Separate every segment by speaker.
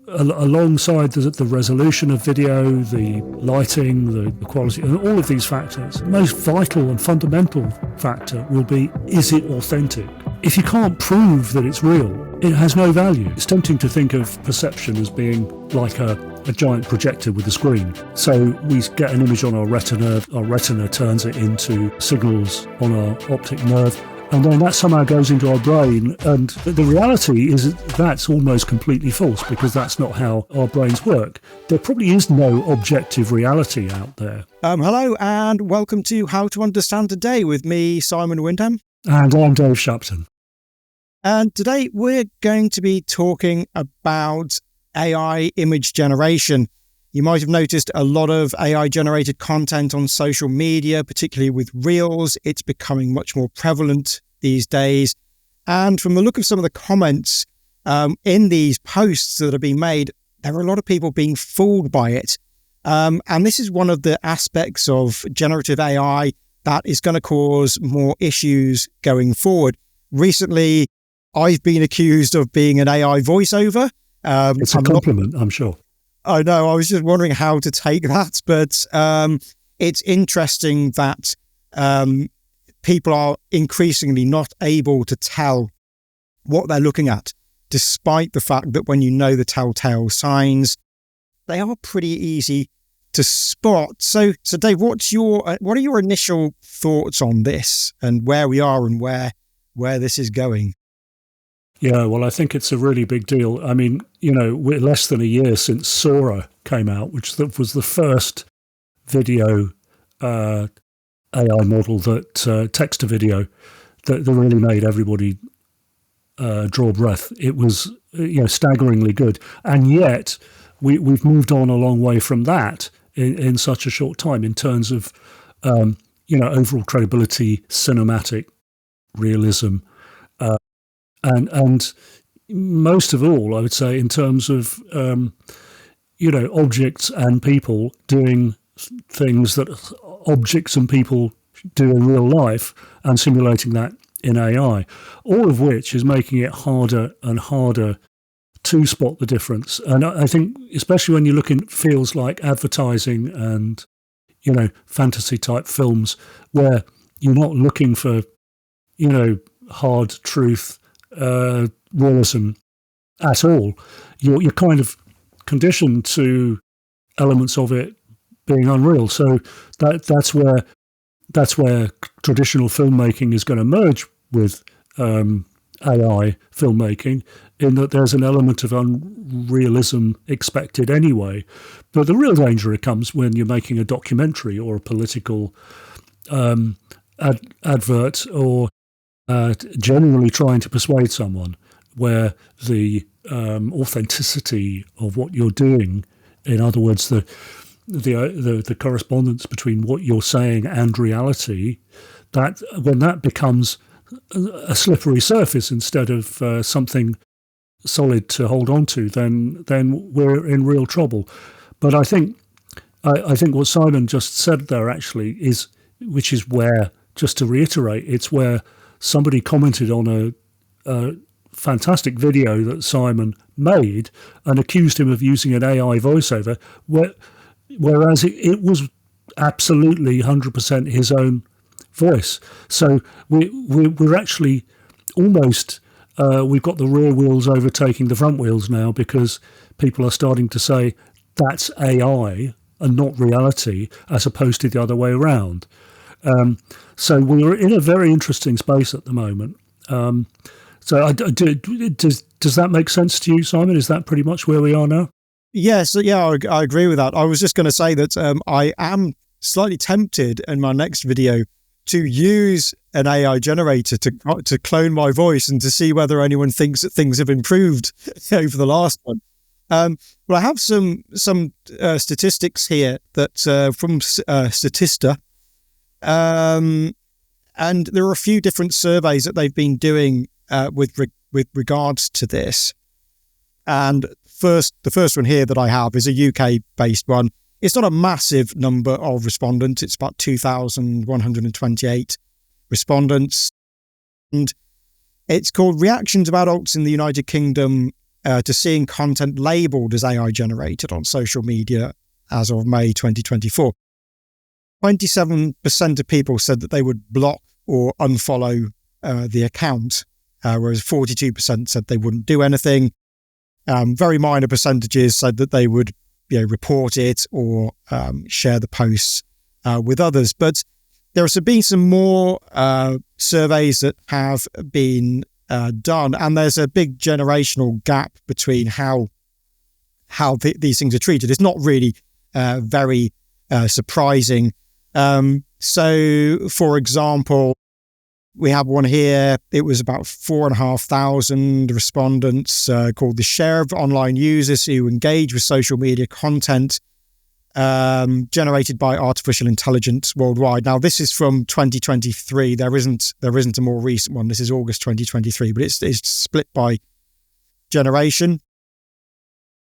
Speaker 1: alongside the resolution of video, the lighting, the quality, and all of these factors, the most vital and fundamental factor will be, is it authentic? If you can't prove that it's real, it has no value. It's tempting to think of perception as being like a giant projector with a screen. So we get an image on our retina turns it into signals on our optic nerve, and then that somehow goes into our brain. And the reality is that's almost completely false, because that's not how our brains work. There probably is no objective reality out there.
Speaker 2: Hello and welcome to How to Understand Today with me, Simon Wyndham.
Speaker 1: And I'm Dave Shapton.
Speaker 2: And today we're going to be talking about AI image generation. You might have noticed a lot of AI generated content on social media, particularly with Reels. It's becoming much more prevalent these days. And from the look of some of the comments in these posts that are being made, there are a lot of people being fooled by it. And this is one of the aspects of generative AI that is going to cause more issues going forward. Recently, I've been accused of being an AI voiceover.
Speaker 1: It's a compliment, I'm sure.
Speaker 2: I know. I was just wondering how to take that, but it's interesting that people are increasingly not able to tell what they're looking at, despite the fact that when you know the telltale signs, they are pretty easy to spot. So Dave, what are your initial thoughts on this and where we are and where this is going?
Speaker 1: Yeah, well, I think it's a really big deal. I mean, we're less than a year since Sora came out, which was the first video AI model that text to video that really made everybody draw breath. It was staggeringly good, and yet we've moved on a long way from that in such a short time in terms of overall credibility, cinematic realism. And most of all, I would say, in terms of, objects and people doing things that objects and people do in real life and simulating that in AI, all of which is making it harder and harder to spot the difference. And I think, especially when you look in fields like advertising and, fantasy type films, where you're not looking for, hard truth, realism at all, you're kind of conditioned to elements of it being unreal. So that's where traditional filmmaking is going to merge with AI filmmaking, in that there's an element of unrealism expected anyway. But the real danger comes when you're making a documentary or a political advert, or genuinely trying to persuade someone, where the authenticity of what you're doing, in other words, the correspondence between what you're saying and reality, that when that becomes a slippery surface instead of something solid to hold on to, then we're in real trouble. But I think what Simon just said there actually is, which is where, just to reiterate, it's where somebody commented on a fantastic video that Simon made and accused him of using an AI voiceover, whereas it was absolutely 100% his own voice. So we're actually almost, we've got the rear wheels overtaking the front wheels now, because people are starting to say that's AI and not reality, as opposed to the other way around. So we're in a very interesting space at the moment. So does that make sense to you, Simon? Is that pretty much where we are now?
Speaker 2: Yes, yeah, I agree with that. I was just going to say that I am slightly tempted in my next video to use an AI generator to clone my voice and to see whether anyone thinks that things have improved over the last one. Well, I have some statistics here that from Statista. And there are a few different surveys that they've been doing with regards to this. And the first one here that I have is a UK-based one. It's not a massive number of respondents. It's about 2,128 respondents. And it's called Reactions of Adults in the United Kingdom to seeing content labelled as AI generated on social media as of May 2024. 27% of people said that they would block or unfollow the account, whereas 42% said they wouldn't do anything. Very minor percentages said that they would report it or share the posts with others. But there have been some more surveys that have been done, and there's a big generational gap between how these things are treated. It's not really very surprising. So, for example, we have one here. It was about 4,500 respondents called the share of online users who engage with social media content generated by artificial intelligence worldwide. Now, this is from 2023. There isn't a more recent one. This is August 2023, but it's split by generation,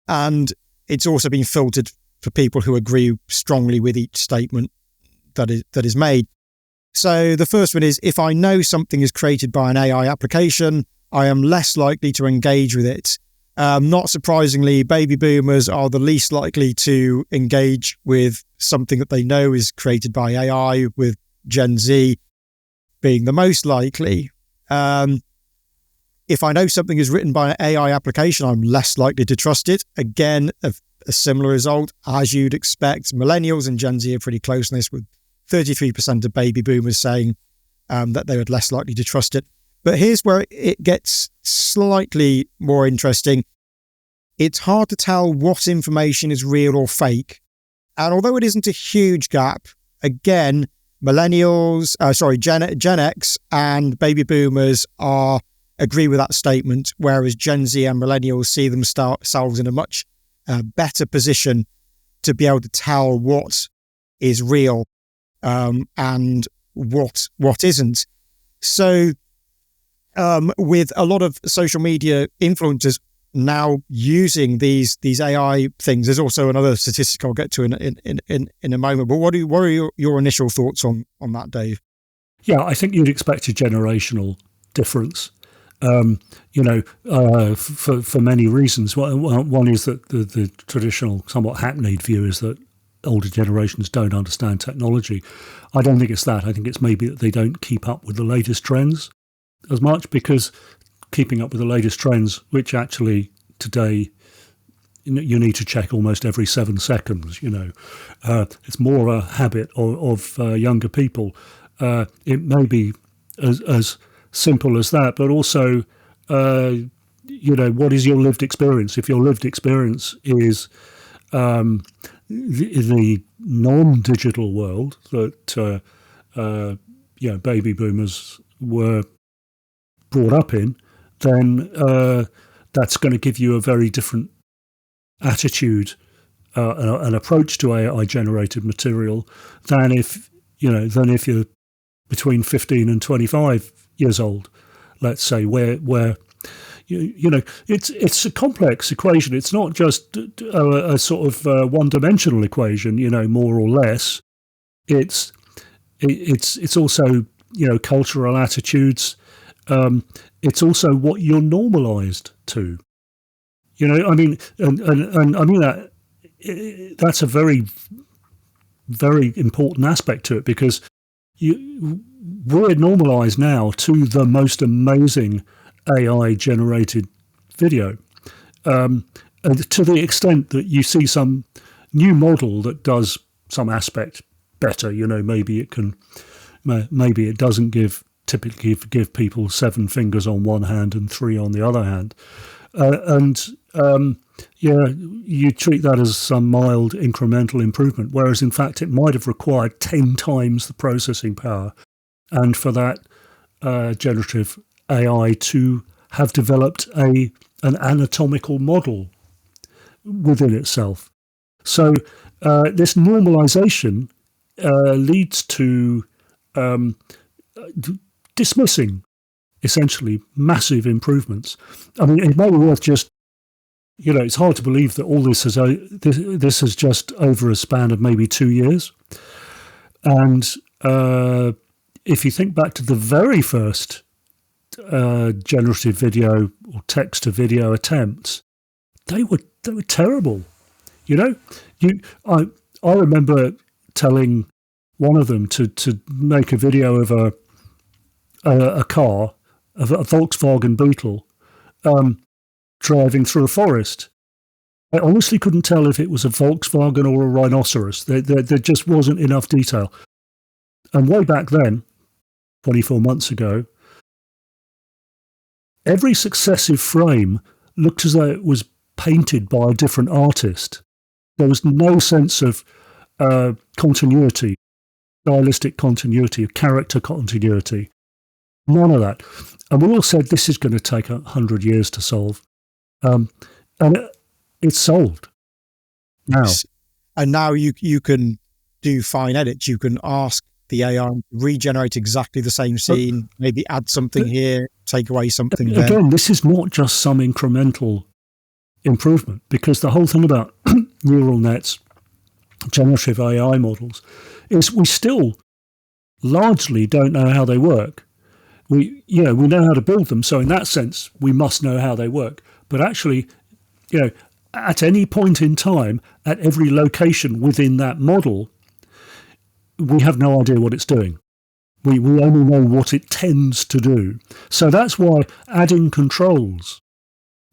Speaker 2: and it's also been filtered for people who agree strongly with each statement that is made. So the first one is, if I know something is created by an AI application, I am less likely to engage with it. Not surprisingly, baby boomers are the least likely to engage with something that they know is created by AI, with Gen Z being the most likely. If I know something is written by an AI application, I'm less likely to trust it. Again, a similar result, as you'd expect. Millennials and Gen Z are pretty close in this, with 33% of baby boomers saying that they were less likely to trust it. But here's where it gets slightly more interesting. It's hard to tell what information is real or fake. And although it isn't a huge gap, again, Gen X and baby boomers agree with that statement, whereas Gen Z and millennials see themselves in a much better position to be able to tell what is real and what isn't. So with a lot of social media influencers now using these AI things, there's also another statistic I'll get to in a moment. But what are your initial thoughts on that, Dave?
Speaker 1: Yeah, I think you'd expect a generational difference. For many reasons. One is that the traditional, somewhat hackneyed view is that older generations don't understand technology. I don't think it's that. I think it's maybe that they don't keep up with the latest trends as much, because keeping up with the latest trends, which actually today you need to check almost every 7 seconds, it's more a habit of younger people. It may be as simple as that, but also, what is your lived experience? If your lived experience is the non-digital world that baby boomers were brought up in, then that's going to give you a very different attitude and approach to AI-generated material than if you're between 15 and 25 years old, let's say, where it's a complex equation. It's not just a sort of one-dimensional equation, more or less. It's also cultural attitudes. It's also what you're normalized to. And I mean that that's a very, very important aspect to it, because we're normalized now to the most amazing AI-generated video, and to the extent that you see some new model that does some aspect better. Maybe it doesn't typically give people 7 fingers on one hand and 3 on the other hand, you treat that as some mild incremental improvement, whereas in fact it might have required 10 times the processing power, and for that generative AI to have developed an anatomical model within itself. So this normalization leads to dismissing essentially massive improvements. I mean, it may be worth just, it's hard to believe that all this is just over a span of maybe 2 years. And if you think back to the very first generative video or text to video attempts, they were terrible. I remember telling one of them to make a video of a car, of a Volkswagen Beetle, driving through a forest. I honestly couldn't tell if it was a Volkswagen or a rhinoceros. There just wasn't enough detail. And way back then, 24 months ago, every successive frame looked as though it was painted by a different artist. There was no sense of continuity, stylistic continuity, character continuity. None of that. And we all said this is going to take 100 years to solve. And it's solved now.
Speaker 2: And now you can do fine edits. You can ask the AI to regenerate exactly the same scene, maybe add something here, take away something there.
Speaker 1: Again, this is not just some incremental improvement, because the whole thing about neural nets, generative AI models, is we still largely don't know how they work. We know how to build them, so in that sense, we must know how they work. But actually, at any point in time, at every location within that model, we have no idea what it's doing. We only know what it tends to do. So that's why adding controls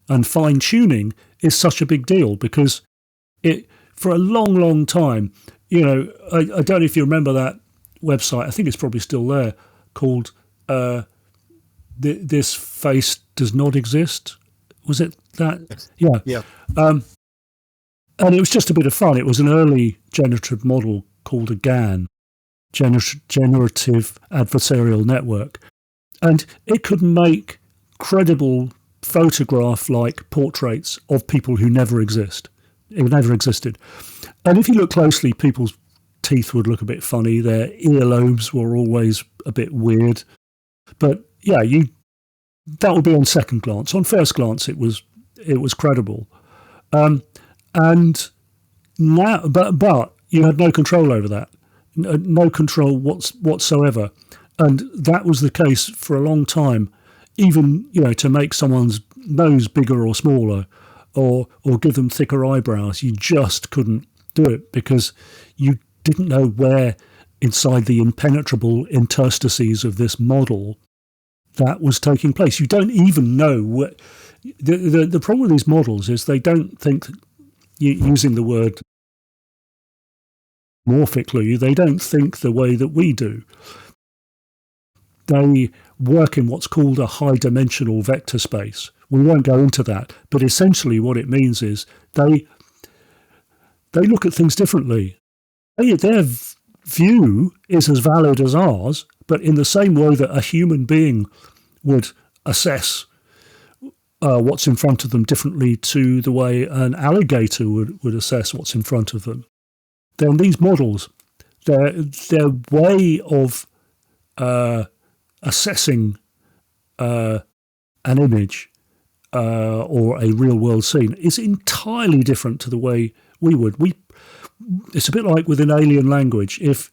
Speaker 1: and fine-tuning is such a big deal, because for a long, long time, I don't know if you remember that website, I think it's probably still there, called This Face Does Not Exist. Was it that? Yeah. And it was just a bit of fun. It was an early generative model called a GAN, Generative Adversarial Network. And it could make credible photograph-like portraits of people who never existed. And if you look closely, people's teeth would look a bit funny. Their earlobes were always a bit weird. But yeah, that would be on second glance. On first glance, it was credible. And now, but you had no control over that, no control whatsoever. And that was the case for a long time. Even, to make someone's nose bigger or smaller, or give them thicker eyebrows, you just couldn't do it, because you didn't know where inside the impenetrable interstices of this model that was taking place. You don't even know what. The problem with these models is they don't think, using the word morphically, they don't think the way that we do. They work in what's called a high-dimensional vector space. We won't go into that, but essentially what it means is they look at things differently. Their view is as valid as ours, but in the same way that a human being would assess what's in front of them differently to the way an alligator would assess what's in front of them, then these models, their way of assessing an image or a real-world scene is entirely different to the way we would. It's a bit like with an alien language. If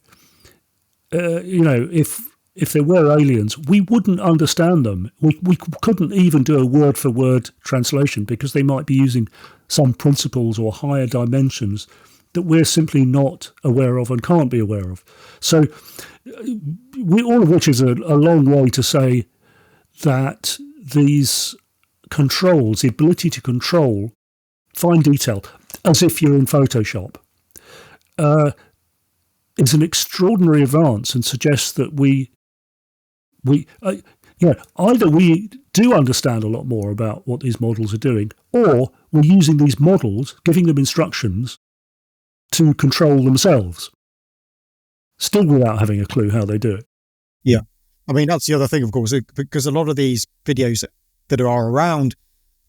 Speaker 1: there were aliens, we wouldn't understand them. We couldn't even do a word-for-word translation, because they might be using some principles or higher dimensions that we're simply not aware of and can't be aware of. So all of which is a long way to say that these controls, the ability to control fine detail, as if you're in Photoshop, is an extraordinary advance, and suggests that either we do understand a lot more about what these models are doing, or we're using these models, giving them instructions to control themselves, still without having a clue how they do it.
Speaker 2: Yeah. I mean, that's the other thing, of course, because a lot of these videos that are around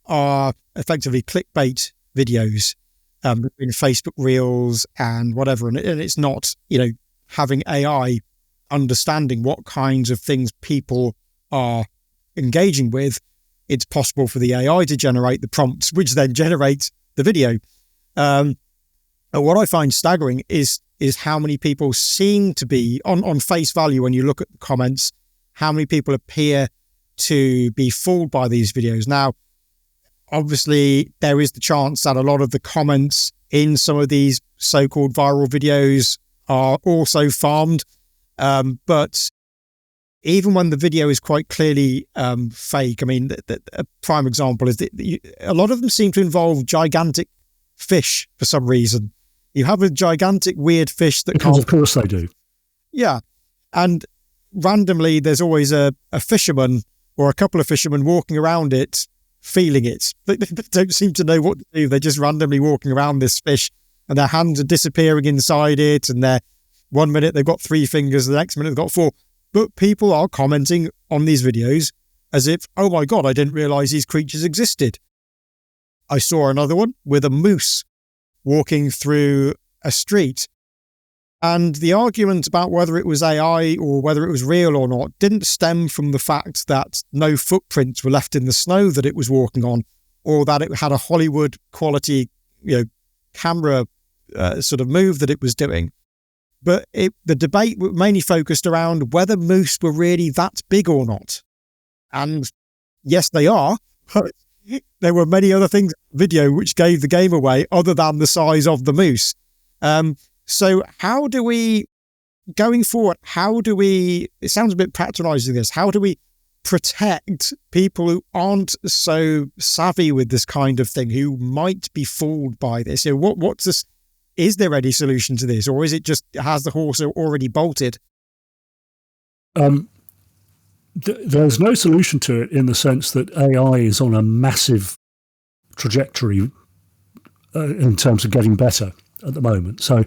Speaker 2: are effectively clickbait videos, in Facebook Reels and whatever. And it's not, having AI understanding what kinds of things people are engaging with. It's possible for the AI to generate the prompts, which then generates the video. And what I find staggering is how many people seem to be, on face value, when you look at the comments, how many people appear to be fooled by these videos. Now, obviously there is the chance that a lot of the comments in some of these so-called viral videos are also farmed. But even when the video is quite clearly fake, I mean, a prime example is that a lot of them seem to involve gigantic fish for some reason. You have a gigantic weird fish that
Speaker 1: because of course they do.
Speaker 2: Yeah. And randomly there's always a fisherman or a couple of fishermen walking around it, feeling it. They don't seem to know what to do. They're just randomly walking around this fish and their hands are disappearing inside it. And they're 1 minute they've got 3 fingers, the next minute they've got 4. But people are commenting on these videos as if, oh my God, I didn't realize these creatures existed. I saw another one with a moose walking through a street. And the argument about whether it was AI or whether it was real or not didn't stem from the fact that no footprints were left in the snow that it was walking on, or that it had a Hollywood quality, camera sort of move that it was doing. But the debate mainly focused around whether moose were really that big or not. And yes, they are, but there were many other things in the video which gave the game away other than the size of the moose. So how do we, going forward, it sounds a bit patronizing this, how do we protect people who aren't so savvy with this kind of thing, who might be fooled by this? What's this? Is there any solution to this, or is it just, has the horse already bolted?
Speaker 1: There's no solution to it in the sense that AI is on a massive trajectory in terms of getting better at the moment. So,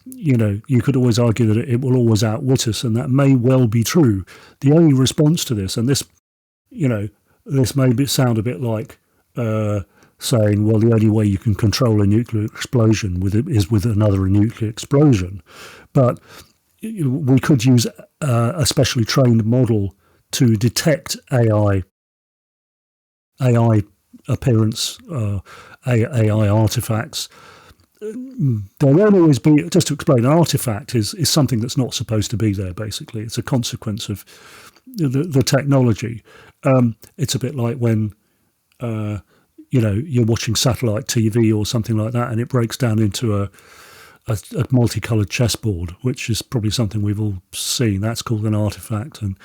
Speaker 1: you could always argue that it will always outwit us, and that may well be true. The only response to this, and this may sound a bit like saying, well, the only way you can control a nuclear explosion is with another nuclear explosion. But we could use a specially trained model to detect AI appearance, AI artifacts. There won't always be, just to explain, an artifact is something that's not supposed to be there, basically. It's a consequence of the technology. It's a bit like when you're watching satellite TV or something like that, and it breaks down into a multicolored chessboard, which is probably something we've all seen. That's called an artifact, and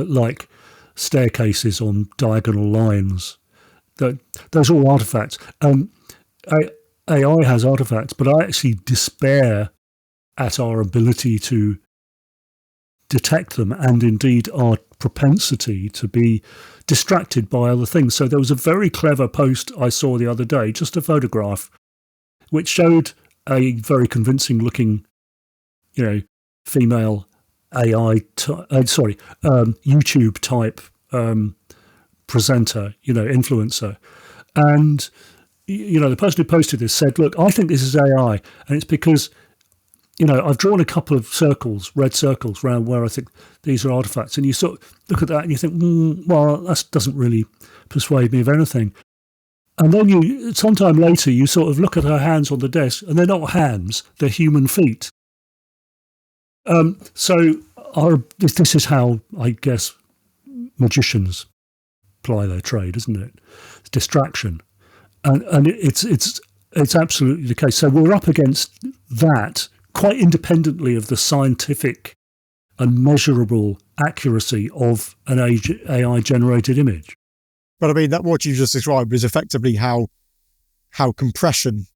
Speaker 1: like staircases on diagonal lines. Those are all artifacts. AI has artifacts, but I actually despair at our ability to detect them, and indeed our propensity to be distracted by other things. So there was a very clever post I saw the other day, just a photograph, which showed a very convincing looking, female AI, YouTube type presenter, influencer. And, the person who posted this said, look, I think this is AI. And it's because, I've drawn a couple of circles, red circles, around where I think these are artifacts. And you sort of look at that and you think, well, that doesn't really persuade me of anything. And then sometime later, you sort of look at her hands on the desk, and they're not hands, they're human feet. So this is how, I guess, magicians ply their trade, isn't it? It's distraction. And it's absolutely the case. So we're up against that quite independently of the scientific and measurable accuracy of an AI-generated image.
Speaker 2: But I mean, that what you just described is effectively how compression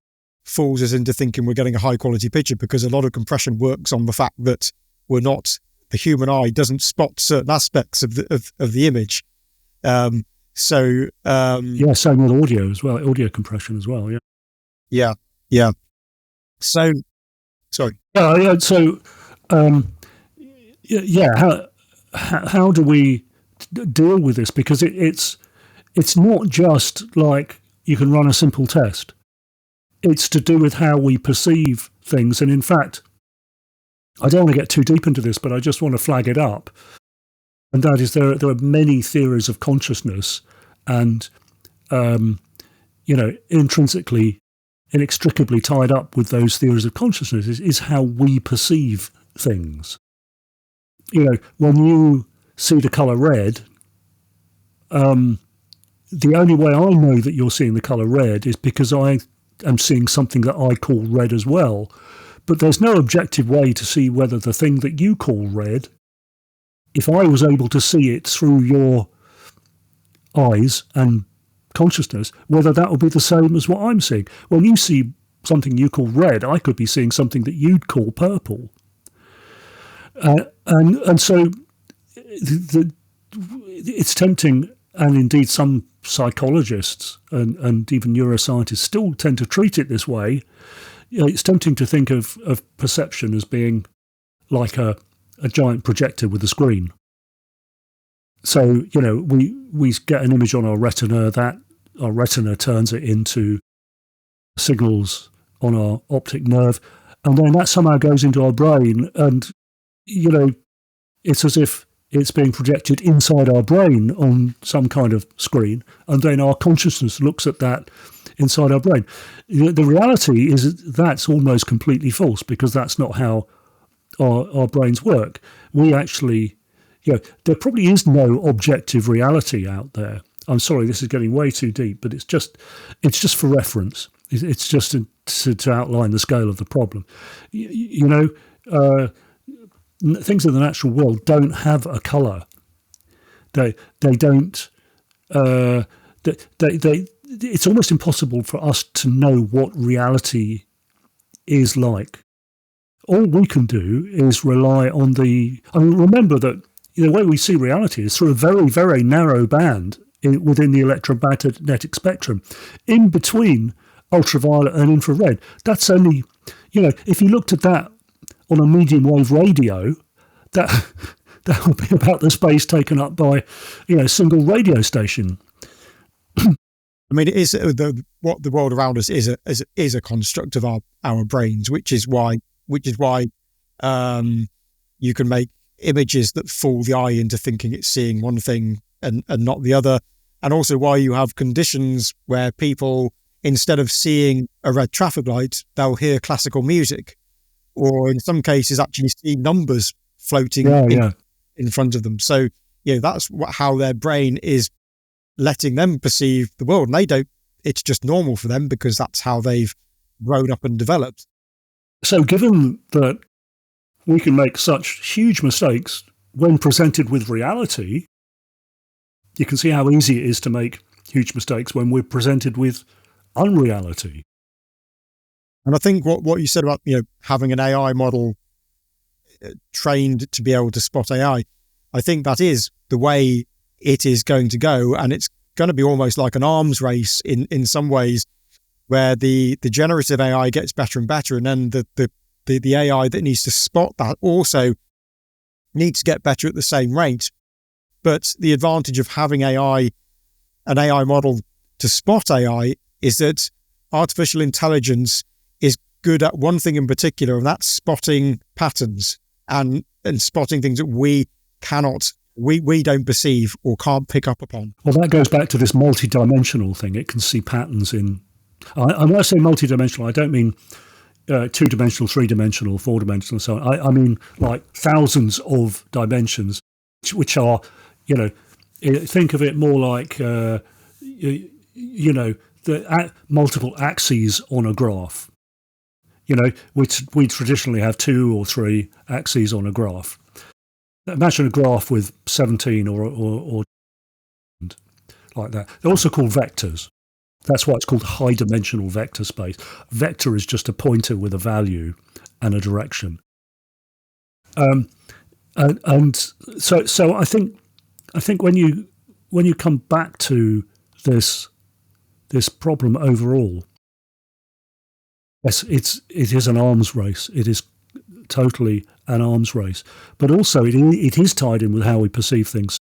Speaker 2: fools us into thinking we're getting a high-quality picture, because a lot of compression works on the fact that the human eye doesn't spot certain aspects of the image. Same
Speaker 1: with audio as well, audio compression as well.
Speaker 2: Yeah. So, sorry.
Speaker 1: How do we deal with this? Because it's not just like you can run a simple test. It's to do with how we perceive things. And in fact, I don't want to get too deep into this, but I just want to flag it up. And that is there are many theories of consciousness, and inextricably tied up with those theories of consciousness is how we perceive things. When you see the colour red, the only way I know that you're seeing the colour red is because I am seeing something that I call red as well. But there's no objective way to see whether the thing that you call red, if I was able to see it through your eyes and consciousness, whether that would be the same as what I'm seeing. When you see something you call red, I could be seeing something that you'd call purple. And so it's tempting, and indeed some psychologists and even neuroscientists still tend to treat it this way. It's tempting to think of perception as being like a giant projector with a screen. So, we get an image on our retina, that our retina turns it into signals on our optic nerve, and then that somehow goes into our brain, and, it's as if it's being projected inside our brain on some kind of screen, and then our consciousness looks at that inside our brain. The reality is that's almost completely false, because that's not how our brains work. We actually, there probably is no objective reality out there. I'm sorry, this is getting way too deep, but it's just for reference. It's just to outline the scale of the problem. Things in the natural world don't have a colour. They don't. It's almost impossible for us to know what reality is like. All we can do is rely on remember that the way we see reality is through a very, very narrow band within the electromagnetic spectrum, in between ultraviolet and infrared. That's only, if you looked at that on a medium wave radio, that would be about the space taken up by, a single radio station.
Speaker 2: I mean, it is what the world around us is a construct of our brains, which is why you can make images that fool the eye into thinking it's seeing one thing and not the other, and also why you have conditions where people, instead of seeing a red traffic light, they'll hear classical music, or in some cases actually see numbers floating in front of them. So that's how their brain is letting them perceive the world, and they don't. It's just normal for them because that's how they've grown up and developed.
Speaker 1: So given that we can make such huge mistakes when presented with reality, you can see how easy it is to make huge mistakes when we're presented with unreality.
Speaker 2: And I think what you said about having an AI model trained to be able to spot AI, I think that is the way it is going to go, and it's going to be almost like an arms race in some ways, where the generative AI gets better and better, and then the AI that needs to spot that also needs to get better at the same rate. But the advantage of having an AI model to spot AI is that artificial intelligence is good at one thing in particular, and that's spotting patterns and spotting things that we don't perceive or can't pick up upon.
Speaker 1: Well, that goes back to this multi-dimensional thing. It can see patterns in... when I say multi-dimensional, I don't mean two-dimensional, three-dimensional, four-dimensional, and so on. I mean like thousands of dimensions, which are, think of it more like, the multiple axes on a graph. We traditionally have 2 or 3 axes on a graph. Imagine a graph with 17 or like that. They're also called vectors. That's why it's called high-dimensional vector space. Vector is just a pointer with a value and a direction. And so I think when you come back to this problem overall, yes, it is an arms race. It is totally an arms race, but also it is tied in with how we perceive things.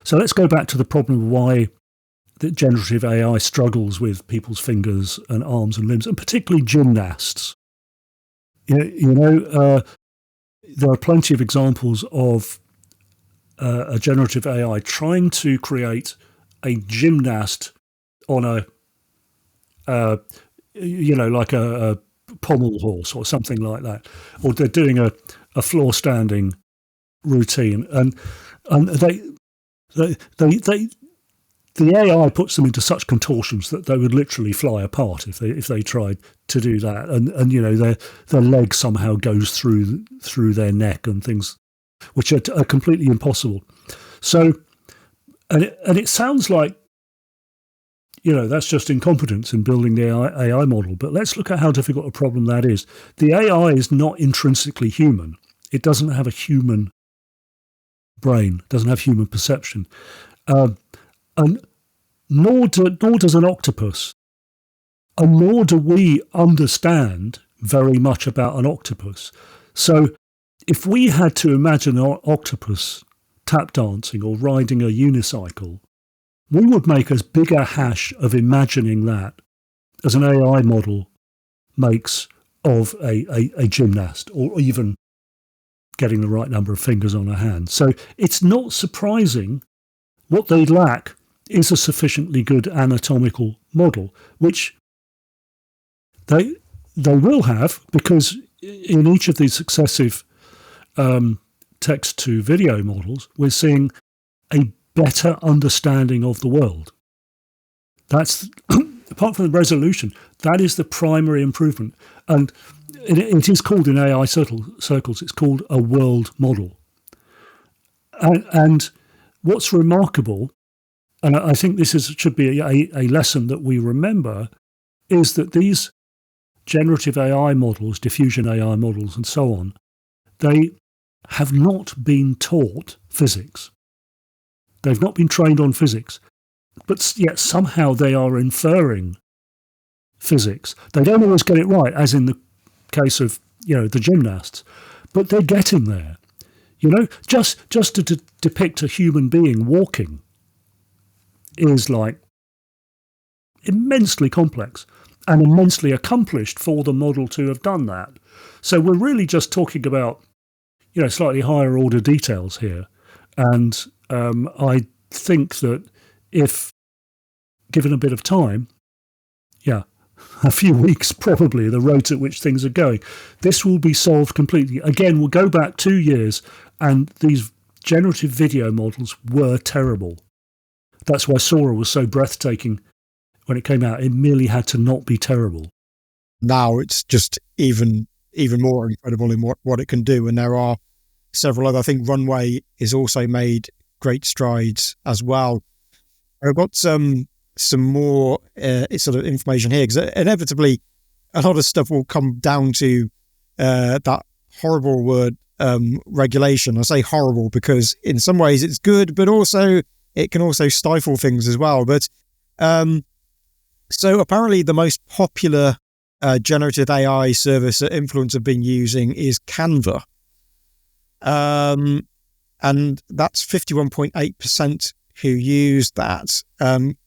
Speaker 1: So let's go back to the problem of why the generative AI struggles with people's fingers and arms and limbs, and particularly gymnasts. There are plenty of examples of a generative AI trying to create a gymnast on like a pommel horse or something like that, or they're doing a floor standing routine, and the AI puts them into such contortions that they would literally fly apart if they tried to do that, and their leg somehow goes through their neck and things, which are completely impossible. So, and it sounds like that's just incompetence in building the AI model. But let's look at how difficult a problem that is. The AI is not intrinsically human. It doesn't have a human brain, doesn't have human perception. And nor does an octopus, and nor do we understand very much about an octopus. So if we had to imagine an octopus tap dancing or riding a unicycle, we would make as big a hash of imagining that as an AI model makes of a gymnast, or even getting the right number of fingers on a hand. So it's not surprising. What they lack is a sufficiently good anatomical model, which they will have, because in each of these successive text-to-video models, we're seeing a better understanding of the world. That's, apart from the resolution, that is the primary improvement. And it is called in AI circles, it's called a world model. And what's remarkable, and I think this should be a lesson that we remember, is that these generative AI models, diffusion AI models, and so on, they have not been taught physics. They've not been trained on physics, but yet somehow they are inferring physics. They don't always get it right, as in the case of the gymnasts, but they're getting there. Just to depict a human being walking is like immensely complex and immensely accomplished for the model to have done that. So we're really just talking about slightly higher order details here, and I think that if given a bit of time, a few weeks probably, the rate at which things are going, this will be solved completely. Again, we'll go back 2 years, and these generative video models were terrible. That's why Sora was so breathtaking when it came out. It merely had to not be terrible.
Speaker 2: Now it's just even more incredible in what it can do. And there are several other, I think Runway is also made great strides as well. I've got some more sort of information here, because inevitably a lot of stuff will come down to that horrible word, regulation. I say horrible because in some ways it's good, but also it can also stifle things as well. But so apparently the most popular generative AI service that influencers have been using is Canva. And that's 51.8% who use that.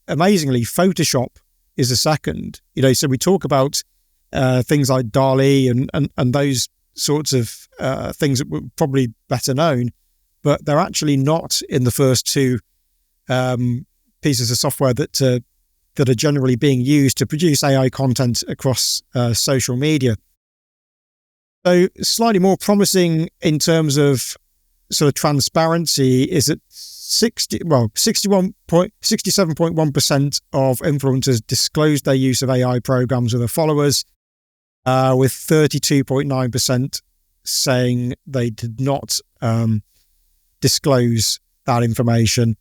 Speaker 2: Amazingly, Photoshop is a second. So we talk about things like DALL-E and those sorts of things that were probably better known, but they're actually not in the first two pieces of software that are generally being used to produce AI content across social media. So slightly more promising in terms of sort of transparency is that 67.1% of influencers disclosed their use of AI programs with their followers, with 32.9% saying they did not disclose that information.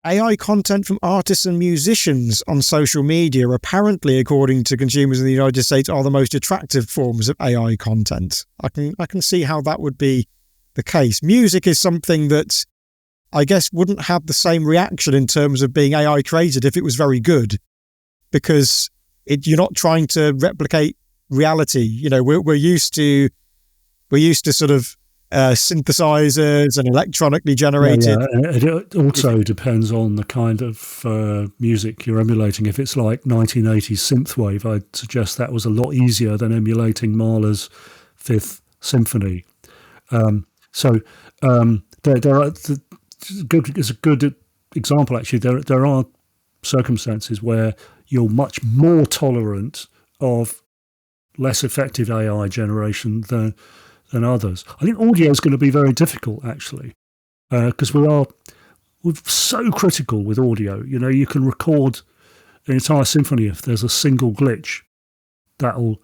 Speaker 2: AI content from artists and musicians on social media, apparently, according to consumers in the United States, are the most attractive forms of AI content. I can see how that would be the case. Music is something that I guess wouldn't have the same reaction in terms of being AI created if it was very good, because you're not trying to replicate reality. We're used to sort of synthesizers and electronically generated.
Speaker 1: Yeah. It also depends on the kind of music you're emulating. If it's like 1980s synthwave, I'd suggest that was a lot easier than emulating Mahler's Fifth Symphony. There are it's a good example actually. There are circumstances where you're much more tolerant of less effective AI generation than others. I think audio is going to be very difficult actually, because we're so critical with audio. You can record an entire symphony if there's a single glitch that'll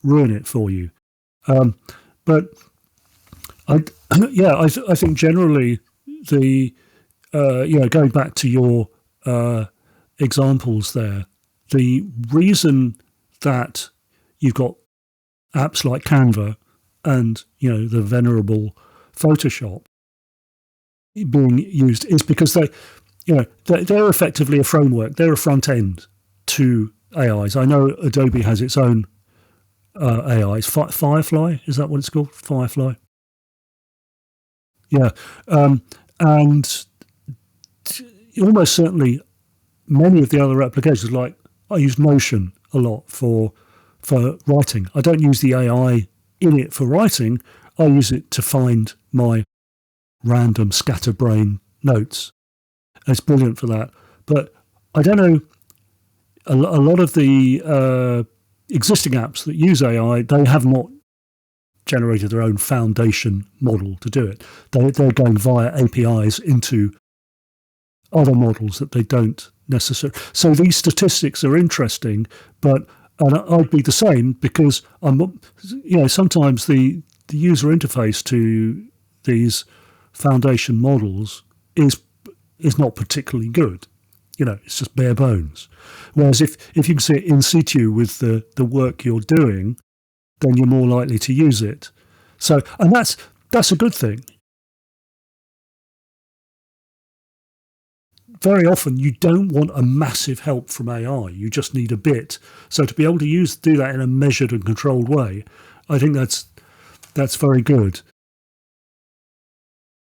Speaker 1: ruin it for you. But I think generally going back to your examples there, the reason that you've got apps like Canva and the venerable Photoshop being used is because they're effectively a framework. They're a front end to AIs. I know Adobe has its own AIs. Firefly, is that what it's called? Firefly. Yeah, and almost certainly many of the other applications, like I use Notion a lot for writing. I don't use the AI in it for writing. I use it to find my random scatterbrain notes. It's brilliant for that. But I don't know, a lot of the existing apps that use AI, they have not generated their own foundation model to do it. They're going via APIs into other models that they don't necessarily. So these statistics are interesting, and I'd be the same because sometimes the user interface to these foundation models is not particularly good. It's just bare bones. Whereas if you can see it in situ with the work you're doing, then you're more likely to use it. So, and that's a good thing. Very often you don't want a massive help from AI. You just need a bit. So to be able to do that in a measured and controlled way, I think that's very good.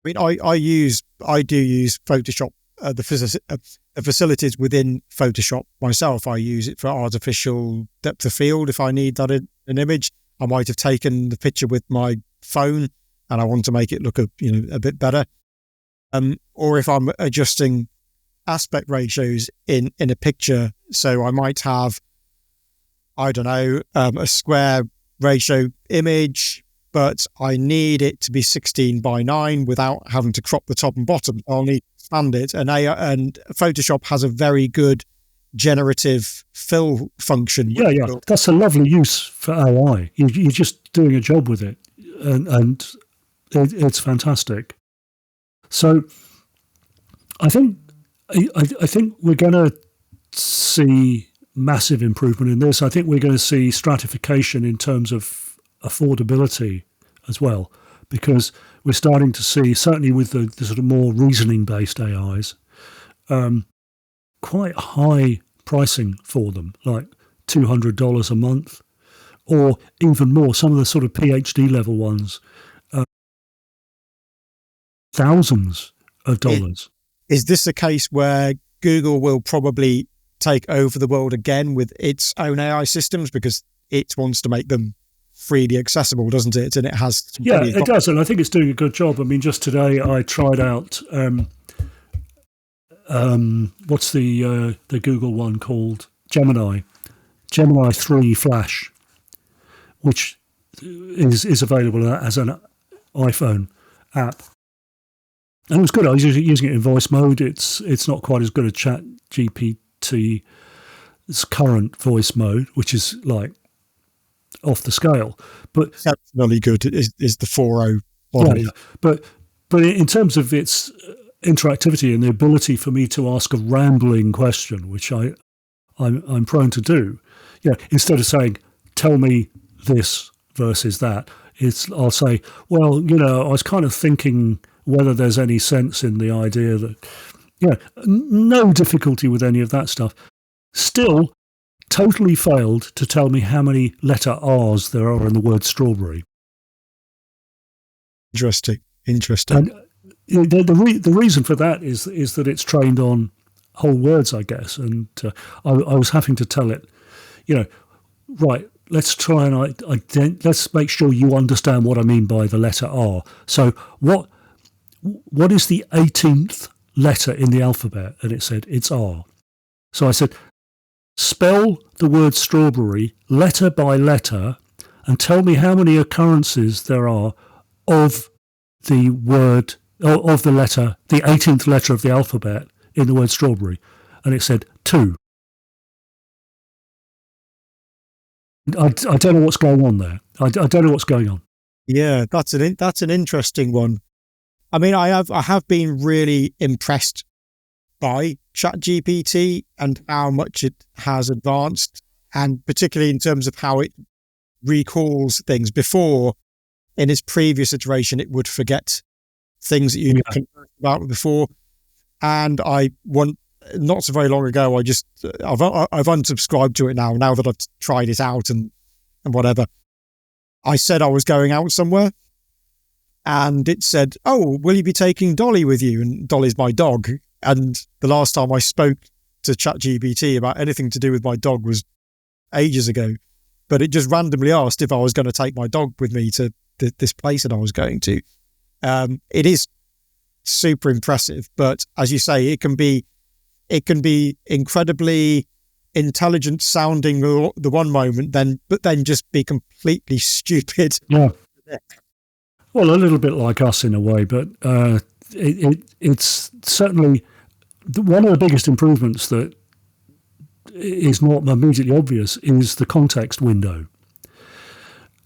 Speaker 2: I mean, I do use Photoshop, the facilities within Photoshop myself. I use it for artificial depth of field. If I need that in an image, I might have taken the picture with my phone and I want to make it look a bit better. Or if I'm adjusting aspect ratios in a picture, so I might have, I don't know, a square ratio image, but I need it to be 16:9 without having to crop the top and bottom. I'll need to expand it. And Photoshop has a very good generative fill function.
Speaker 1: Yeah. That's a lovely use for AI. You're just doing a job with it, and it's fantastic. So I think we're going to see massive improvement in this. I think we're going to see stratification in terms of affordability as well, because we're starting to see, certainly with the sort of more reasoning-based AIs, quite high pricing for them, like $200 a month, or even more. Some of the sort of PhD level ones, thousands of dollars.
Speaker 2: Is this a case where Google will probably take over the world again with its own AI systems because it wants to make them freely accessible, doesn't it? And it has.
Speaker 1: Yeah, it does, and I think it's doing a good job. I mean, just today I tried out what's the Google one called? Gemini 3 Flash, which is available as an iPhone app. And it was good. I was using it in voice mode. It's not quite as good as ChatGPT's current voice mode, which is like off the scale. But
Speaker 2: exceptionally good is the 4.0 model.
Speaker 1: Yeah. But in terms of its interactivity and the ability for me to ask a rambling question, which I'm prone to do, instead of saying, tell me this versus that, I'll say, well, I was kind of thinking whether there's any sense in the idea that, no difficulty with any of that stuff. Still, totally failed to tell me how many letter R's there are in the word strawberry.
Speaker 2: Interesting.
Speaker 1: And the reason for that is that it's trained on whole words, I guess. And I was having to tell it, right, let's try and let's make sure you understand what I mean by the letter R. So what is the 18th letter in the alphabet? And it said, it's R. So I said, spell the word strawberry letter by letter and tell me how many occurrences there are of the word of the letter, the 18th letter of the alphabet in the word strawberry, and it said 2. I don't know what's going on there. I don't know what's going on.
Speaker 2: Yeah, that's an interesting one. I mean, I have been really impressed by ChatGPT and how much it has advanced, and particularly in terms of how it recalls things. Before, in its previous iteration, it would forget things that you conversed about before. And not so very long ago, I've unsubscribed to it now that I've tried it out and whatever. I said I was going out somewhere, and it said, "Oh, will you be taking Dolly with you?" And Dolly's my dog. And the last time I spoke to ChatGPT about anything to do with my dog was ages ago. But it just randomly asked if I was going to take my dog with me to this place that I was going to. It is super impressive, but as you say, it can be incredibly intelligent sounding the one moment, but then just be completely stupid.
Speaker 1: Yeah. Well, a little bit like us in a way, but it's certainly one of the biggest improvements that is not immediately obvious is the context window.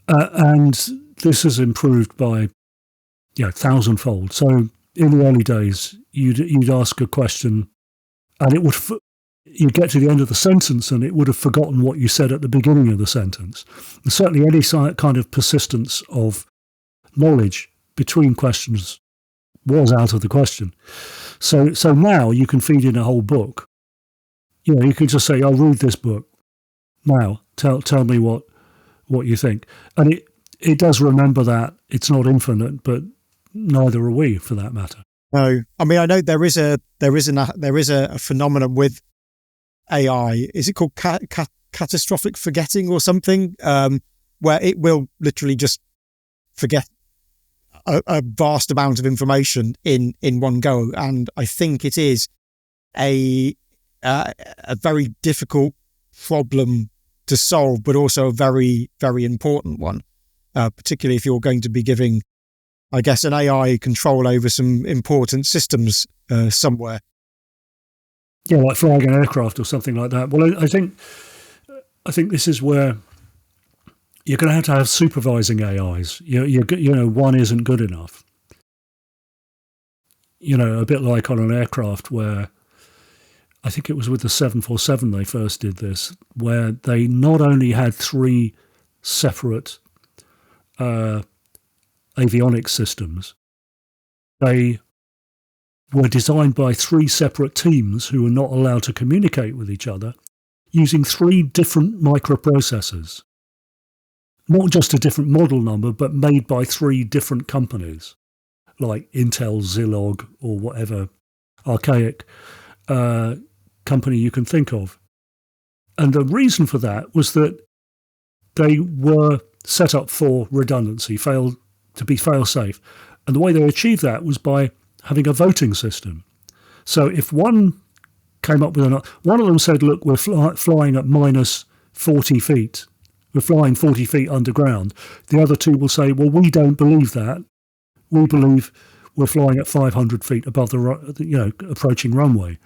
Speaker 1: And this has improved by 1,000-fold. So in the early days, you'd ask a question, and it would you'd get to the end of the sentence, and it would have forgotten what you said at the beginning of the sentence. And certainly, any kind of persistence of knowledge between questions was out of the question. So now you can feed in a whole book. You could just say, "I'll read this book now. Tell me what you think," and it does remember that it's not infinite, but neither are we, for that matter.
Speaker 2: No, I mean, I know there is a phenomenon with AI. Is it called catastrophic forgetting or something? Where it will literally just forget a vast amount of information in one go, and I think it is a very difficult problem to solve, but also a very, very important one, particularly if you're going to be giving, I guess, an AI control over some important systems somewhere.
Speaker 1: Yeah, like flying an aircraft or something like that. Well, I think this is where you're going to have supervising AIs. One isn't good enough. A bit like on an aircraft where I think it was with the 747 they first did this, where they not only had 3 separate avionics systems, they were designed by 3 separate teams who were not allowed to communicate with each other using 3 different microprocessors. Not just a different model number, but made by 3 different companies, like Intel, Zilog, or whatever archaic company you can think of. And the reason for that was that they were set up for redundancy, to be fail-safe. And the way they achieved that was by having a voting system. So if one came up with one of them said, "Look, we're flying at minus 40 feet. We're flying 40 feet underground." The other 2 will say, "Well, we don't believe that. We believe we're flying at 500 feet above the approaching runway."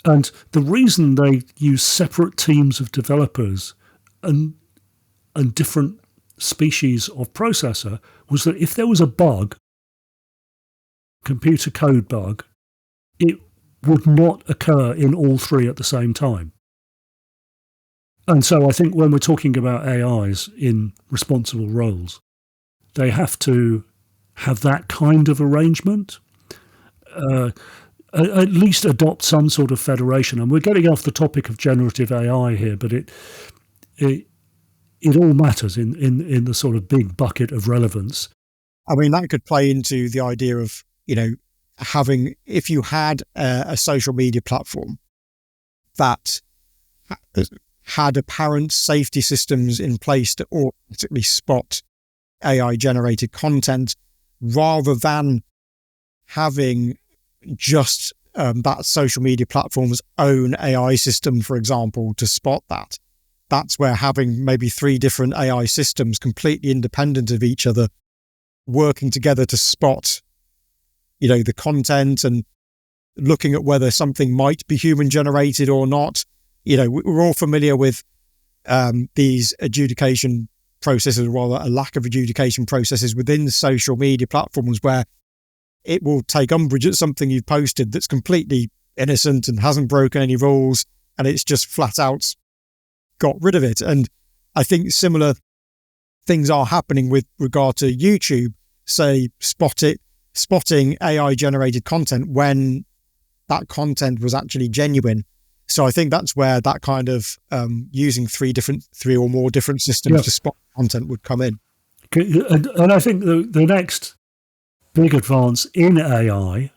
Speaker 1: And the reason they use separate teams of developers and different species of processor was that if there was a bug, computer code bug, it would not occur in all 3 at the same time. And so I think when we're talking about AIs in responsible roles, they have to have that kind of arrangement, at least adopt some sort of federation. And we're getting off the topic of generative AI here, but it all matters in the sort of big bucket of relevance.
Speaker 2: I mean, that could play into the idea of, having, if you had a social media platform that had apparent safety systems in place to automatically spot AI-generated content, rather than having just that social media platform's own AI system, for example, to spot that. That's where having maybe 3 different AI systems completely independent of each other, working together to spot the content and looking at whether something might be human generated or not. We're all familiar with these adjudication processes, or rather a lack of adjudication processes within social media platforms, where it will take umbrage at something you've posted that's completely innocent and hasn't broken any rules, and it's just flat out got rid of it. And I think similar things are happening with regard to YouTube, say spotting AI generated content when that content was actually genuine. So I think that's where that kind of using three or more different systems to spot content would come in.
Speaker 1: And I think the next big advance in AI,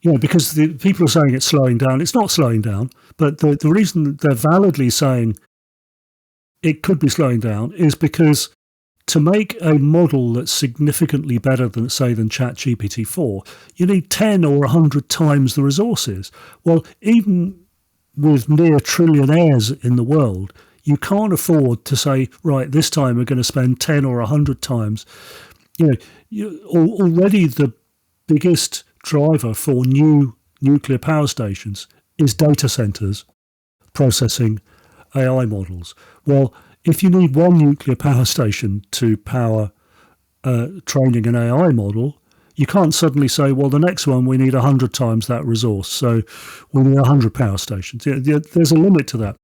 Speaker 1: because the people are saying it's slowing down, it's not slowing down, but the reason they're validly saying it could be slowing down is because to make a model that's significantly better than ChatGPT-4, you need 10 or 100 times the resources. Well, even with near trillionaires in the world, you can't afford to say, right, this time we're going to spend 10 or 100 times. Already the biggest driver for new nuclear power stations is data centers processing AI models. Well, if you need one nuclear power station to power training an AI model, you can't suddenly say, well, the next one we need 100 times that resource, so we need 100 power stations. There's a limit to that.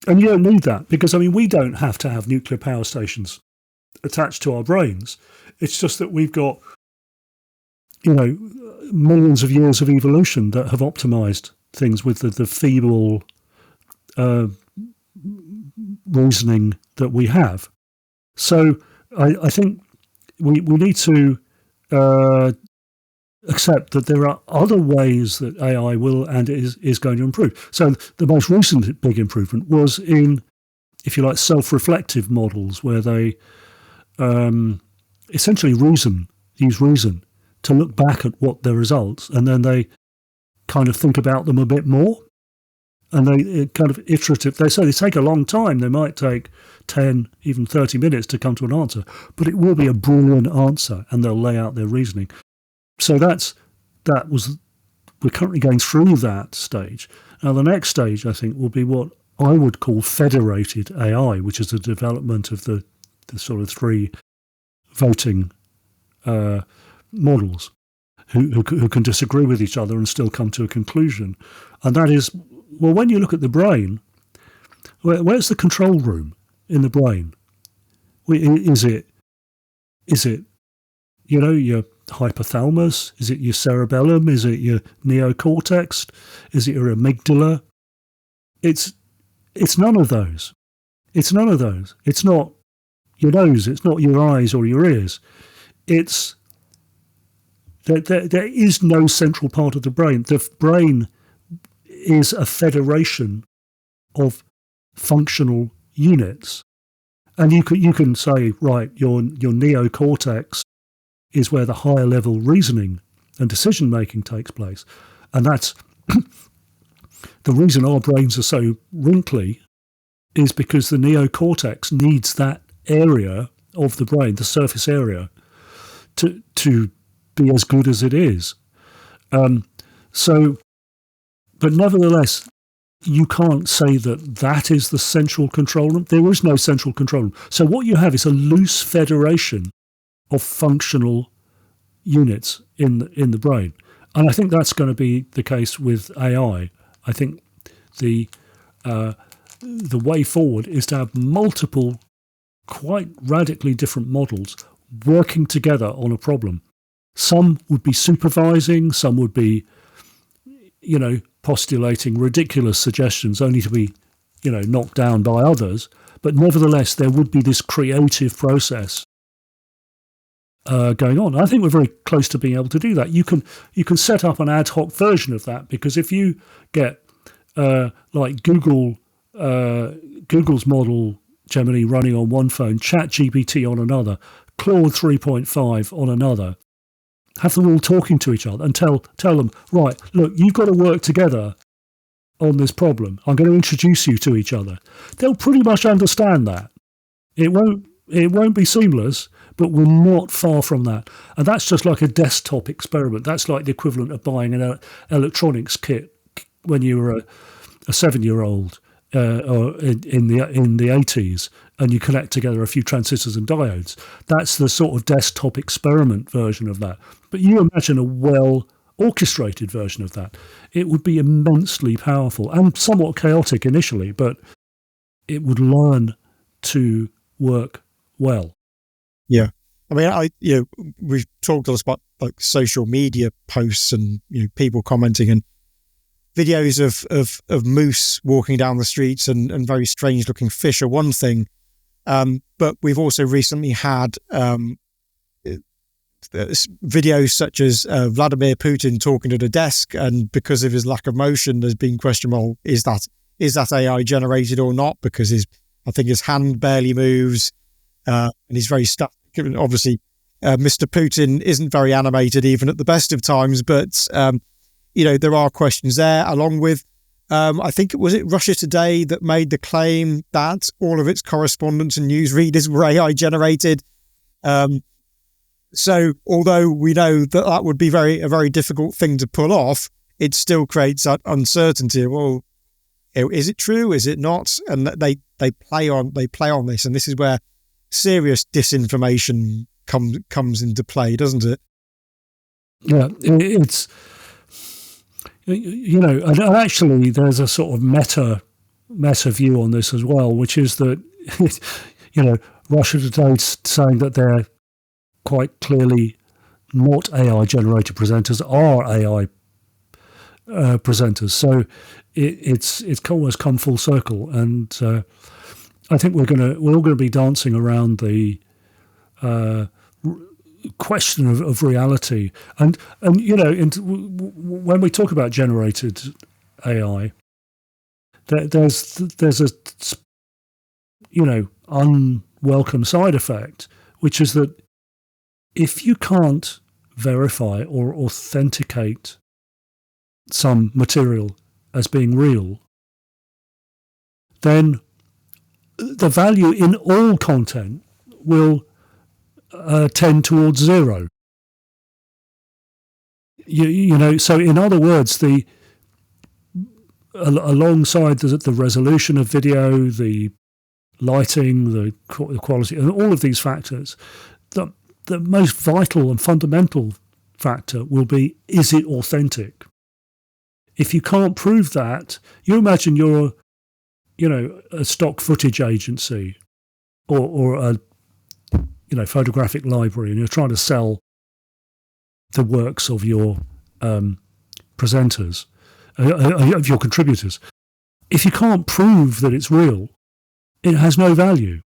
Speaker 1: And you don't need that because, we don't have to have nuclear power stations attached to our brains. It's just that we've got, millions of years of evolution that have optimized things with the feeble reasoning that we have. So I think we need to accept that there are other ways that AI will and is going to improve. So the most recent big improvement was in, if you like, self-reflective models where they essentially use reason to look back at what their results, and then they kind of think about them a bit more. And they kind of iterative. They say they take a long time. They might take 10, even 30 minutes to come to an answer, but it will be a brilliant answer, and they'll lay out their reasoning. So we're currently going through that stage. Now, the next stage, I think, will be what I would call federated AI, which is the development of the sort of three voting models who can disagree with each other and still come to a conclusion. And that is, well, when you look at the brain, where's the control room in the brain? Is it your hypothalamus? Is it your cerebellum? Is it your neocortex? Is it your amygdala? It's none of those. It's none of those. It's not your nose. It's not your eyes or your ears. It's there is no central part of the brain. The brain is a federation of functional units, and you can say, right, your neocortex is where the higher level reasoning and decision making takes place, and that's the reason our brains are so wrinkly is because the neocortex needs that area of the brain, the surface area, to be as good as it is. But nevertheless, you can't say that is the central control room. There is no central control room. So what you have is a loose federation of functional units in the brain. And I think that's going to be the case with AI. I think the way forward is to have multiple, quite radically different models working together on a problem. Some would be supervising, some would be, postulating ridiculous suggestions only to be, knocked down by others. But nevertheless, there would be this creative process going on. I think we're very close to being able to do that. You can set up an ad hoc version of that, because if you get like Google's model Gemini running on one phone, ChatGPT on another, Claude 3.5 on another, have them all talking to each other and tell them, right, look, you've got to work together on this problem. I'm going to introduce you to each other. They'll pretty much understand that. It won't be seamless, but we're not far from that. And that's just like a desktop experiment. That's like the equivalent of buying an electronics kit when you were a 7-year-old or in the 80s, and you connect together a few transistors and diodes. That's the sort of desktop experiment version of that. But you imagine a well orchestrated version of that. It would be immensely powerful and somewhat chaotic initially, but it would learn to work well.
Speaker 2: Yeah. I mean, we've talked a lot about like social media posts and people commenting and videos of moose walking down the streets and very strange looking fish are one thing. But we've also recently had videos such as Vladimir Putin talking at a desk, and because of his lack of motion, there's been question, well, is that AI generated or not? Because I think his hand barely moves, and he's very stuck. Obviously, Mr. Putin isn't very animated even at the best of times, but there are questions there, along with I think it was Russia Today that made the claim that all of its correspondents and news readers were AI generated. So although we know that would be a very difficult thing to pull off, it still creates that uncertainty. Well, is it true? Is it not? And they play on this, and this is where serious disinformation comes into play, doesn't it?
Speaker 1: Yeah, it's and actually there's a sort of meta view on this as well, which is that Russia Today saying that they're quite clearly not AI generated presenters, are AI presenters. So it's almost come full circle, and I think we're all going to be dancing around the question of reality. And when we talk about generated AI, there's a unwelcome side effect, which is that if you can't verify or authenticate some material as being real, then the value in all content will tend towards zero. So in other words, alongside the resolution of video, the lighting, the quality, and all of these factors, the most vital and fundamental factor will be, is it authentic? If you can't prove that, you imagine you're, a stock footage agency or a, photographic library, and you're trying to sell the works of your presenters, of your contributors. If you can't prove that it's real, it has no value.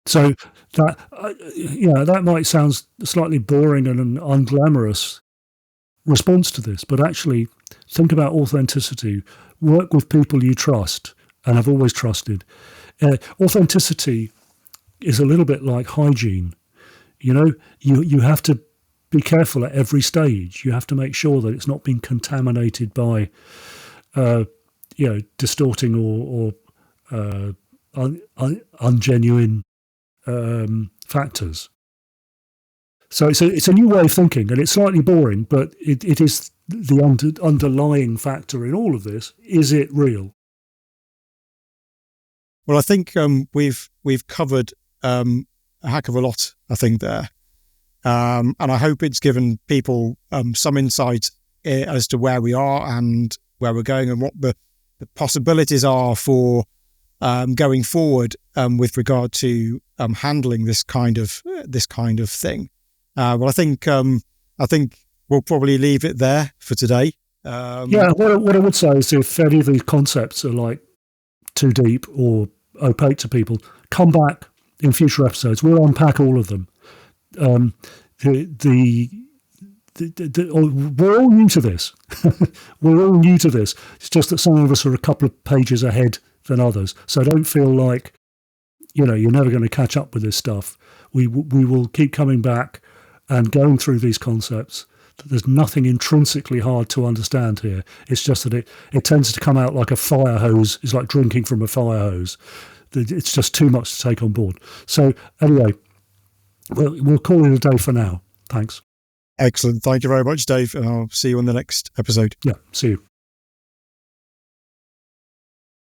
Speaker 1: So that might sound slightly boring and an unglamorous response to this, but actually think about authenticity. Work with people you trust and have always trusted. Authenticity is a little bit like hygiene. You have to be careful at every stage. You have to make sure that it's not been contaminated by distorting or ungenuine factors. So it's a new way of thinking, and it's slightly boring, but it is the underlying factor in all of this. Is it real?
Speaker 2: Well, I think we've covered a heck of a lot, I think, there. And I hope it's given people some insight as to where we are and where we're going and what the possibilities are for going forward with regard to handling this kind of thing. Well, I think we'll probably leave it there for today.
Speaker 1: What I would say is, if any of these concepts are like too deep or opaque to people, come back in future episodes. We'll unpack all of them. We're all new to this. We're all new to this. It's just that some of us are a couple of pages ahead than others. So don't feel like you're never going to catch up with this stuff. We will keep coming back and going through these concepts. There's nothing intrinsically hard to understand here. It's just that it tends to come out like a fire hose. It's like drinking from a fire hose. it's just too much to take on board. So anyway, we'll call it a day for now. Thanks.
Speaker 2: Excellent. Thank you very much, Dave. And I'll see you on the next episode.
Speaker 1: Yeah, see you.